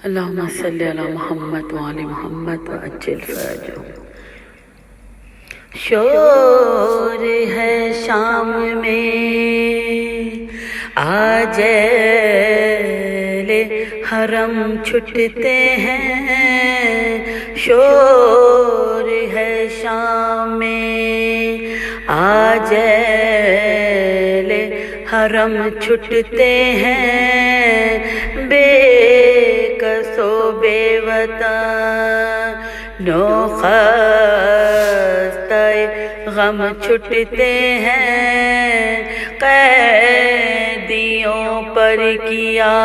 اللہم صلی علی محمد وآل محمد وعجل فرجہم۔ شور ہے شام میں آج اہل حرم چھٹتے ہیں، شور ہے شام میں آج اہل حرم چھٹتے ہیں، بے کس و بے وطن نو خستہ غم چھٹتے ہیں، قیدیوں پر کیا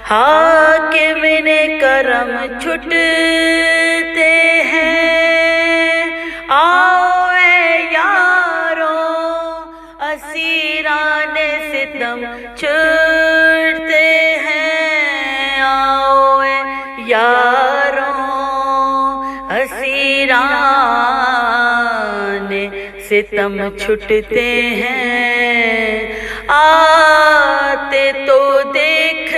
حاکم نے کرم چھٹتے ہیں، آؤ اے یارو اسیران ستم چھٹتے ہیں، آؤ اے یارو اسیران ستم چھٹتے ہیں، آتے تو دیکھ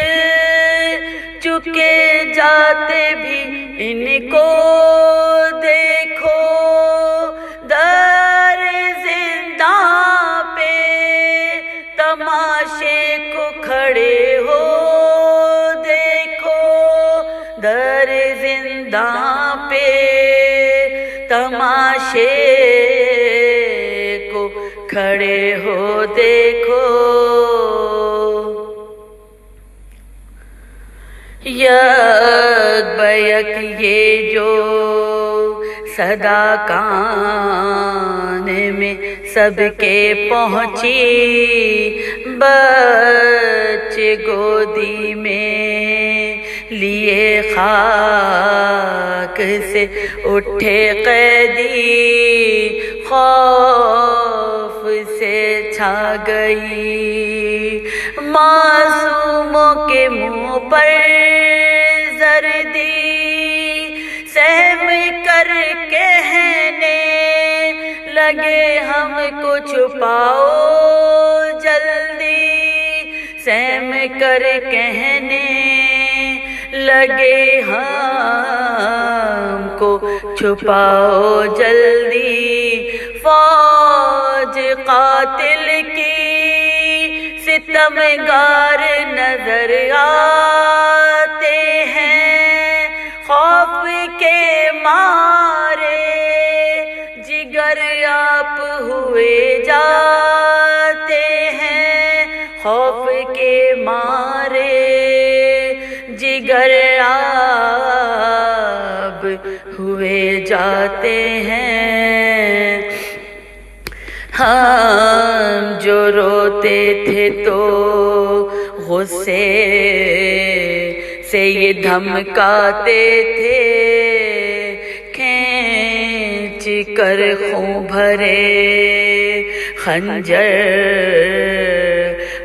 چکے جاتے بھی ان کو دیکھو، در زنداں پہ تماشے کو کھڑے ہو دیکھو، در زنداں پہ تماشے کو کھڑے ہو دیکھو، یک بیک یہ جو صدا کان میں سب کے پہنچی، بچے گودی میں لیے خاک سے اٹھے قیدی، خوف سے چھا گئی معصوموں کے منہ پر زردی، سہم کر کہنے لگے ہم کو چھپاؤ جلدی، سہم کر کہنے لگے ہم کو چھپاؤ جلدی، فوج قاتل کی ستمگار نظر آتے ہیں، خوف کے مارے جگر آپ ہوئے جاتے ہیں، خوف کے مارے جگر آپ ہوئے جاتے ہیں، ہم جو روتے تھے تو غصے سے یہ دھمکاتے تھے، کھینچ کر خون بھرے خنجر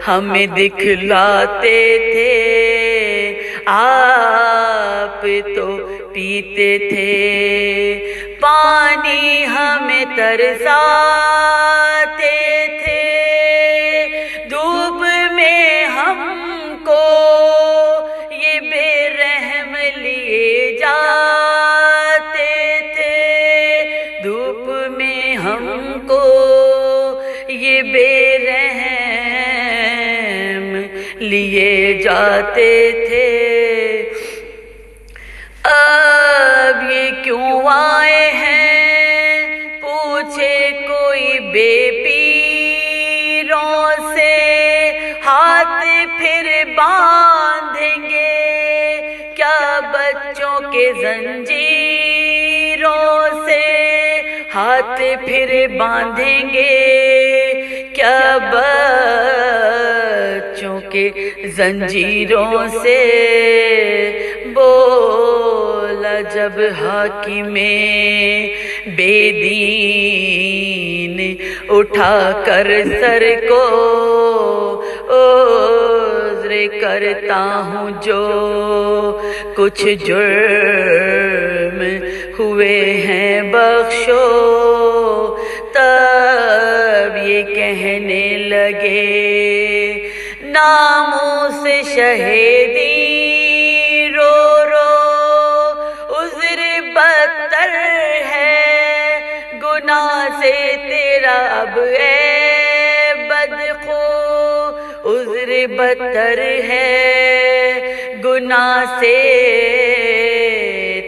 ہمیں دکھلاتے تھے، آپ تو پیتے تھے پانی ہمیں ترساتے تھے، دھوپ میں ہم کو یہ بے رحم لیے جاتے تھے، دھوپ میں ہم کو یہ بے رحم لیے جاتے تھے، اب یہ کیوں آئے ہیں پوچھے کوئی بے پیروں سے، ہاتھ پھر باندھیں گے کیا بچوں کے زنجیروں سے، ہاتھ پھر باندھیں گے کیا بچوں کے زنجیروں سے، بولا جب حاکم بے دین اٹھا کر سر کو، عذر کرتا ہوں جو کچھ جرم ہوئے ہیں بخشو، تب یہ کہنے لگے ناموس شہیدی بدتر ہے گناہ سے تیرا اب اے بدخو، عذر بدتر ہے گناہ سے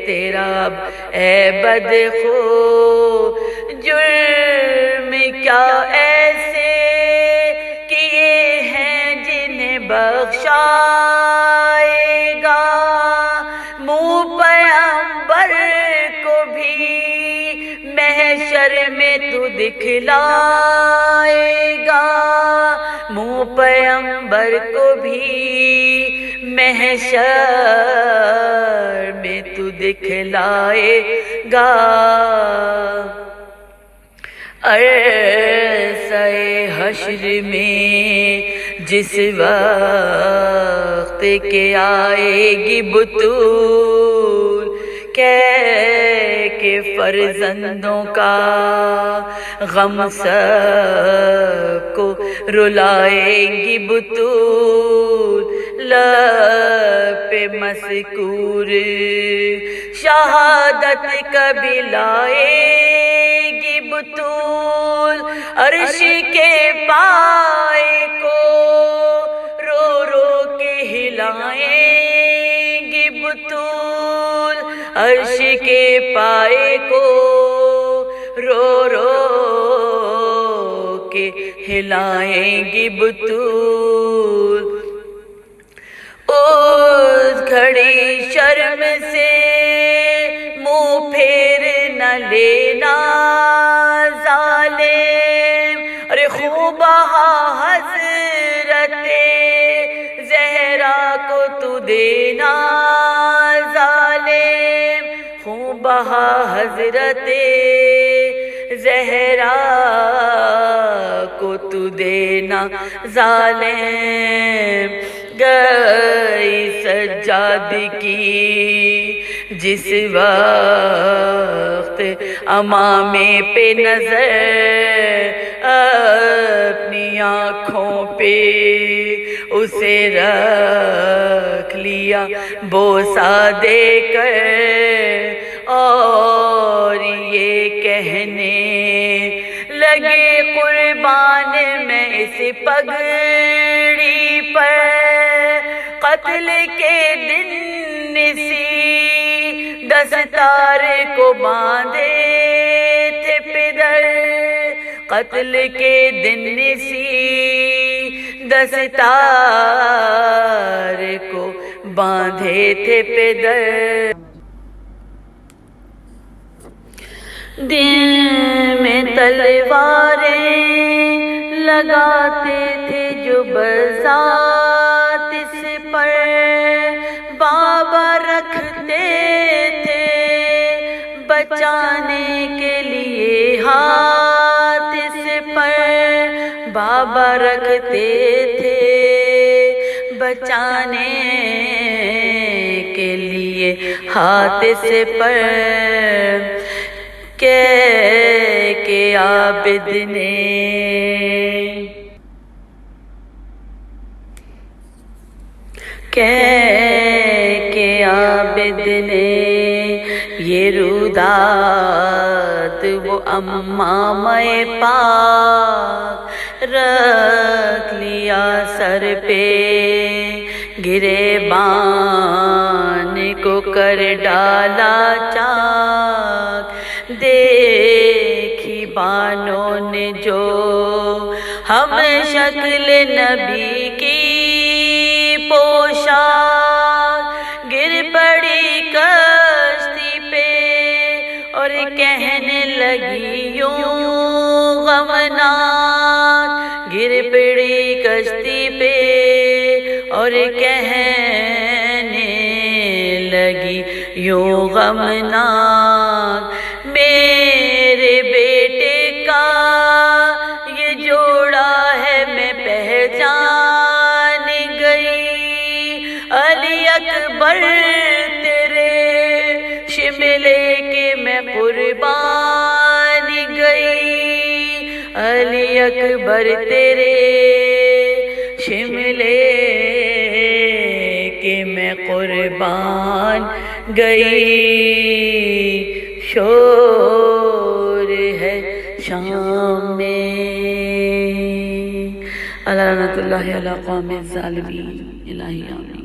تیرا اب اے بدخو، جرم کیا ایسے کیے ہیں جنہیں بخشائے گا، منہ پیغمبر کو بھی محشر میں تو دکھلائے گا، منہ پیغمبر کو بھی محشر میں تو دکھلائے گا، عرصہ حشر میں جس وقت کے آئے گی بطول، کہ فرزندوں کا غم سب کو رلائے گی بطول، لب پہ مذکور شہادت کبھی لائے گی بطول، عرش کے پائے کو رو رو کے ہلائیں گی بطول، عرش کے پائے کو رو رو کے ہلائیں گی بطول، اس گھڑی شرم سے منہ پھیر نہ لینا ظالم، ارے خوب حضرت زہرا کو تو دینا ظالم، خوب حضرت زہرا کو تو دینا ظالم، گئی سجاد کی جس وقت امامے پہ نظر، اپنی آنکھوں پہ اسے رکھ لیا بوسہ دے کر، اور یہ کہنے لگے قربان میں اس پگڑی پر، قتل کے دن اسی دستار کو باندھے تھے پدر، قتل کے دن اسی دستار کو باندھے تھے پدر، دل میں تلواریں لگاتے تھے جو بذات اس پر، بابا رکھتے تھے بچانے کے لیے ہاتھ اس پر، بابا رکھتے تھے بچانے کے لیے ہاتھ اس پر، کہ عابد نے کہ عابد نے یہ رودات وہ امامہ پاک رکھ لیا سر پہ، گریبان کو کر ڈالا چاک، دیکھی بانوں نے جو ہم شکل نبی کی پوشاک، گر پڑی کشتی پہ اور کہنے لگی یوں غمناک، گر پڑی کشتی پہ اور کہنے لگی یوں غمناک، میرے بیٹے کا یہ جوڑا ہے میں پہچان گئی، علی اکبر تیرے شملے کے میں قربان گئی، علی اکبر تیرے شملے کے میں قربان گئی، شور ہے شام میں۔ اللہ رحمت اللہ علی قوم الظالمین، الہی آمین۔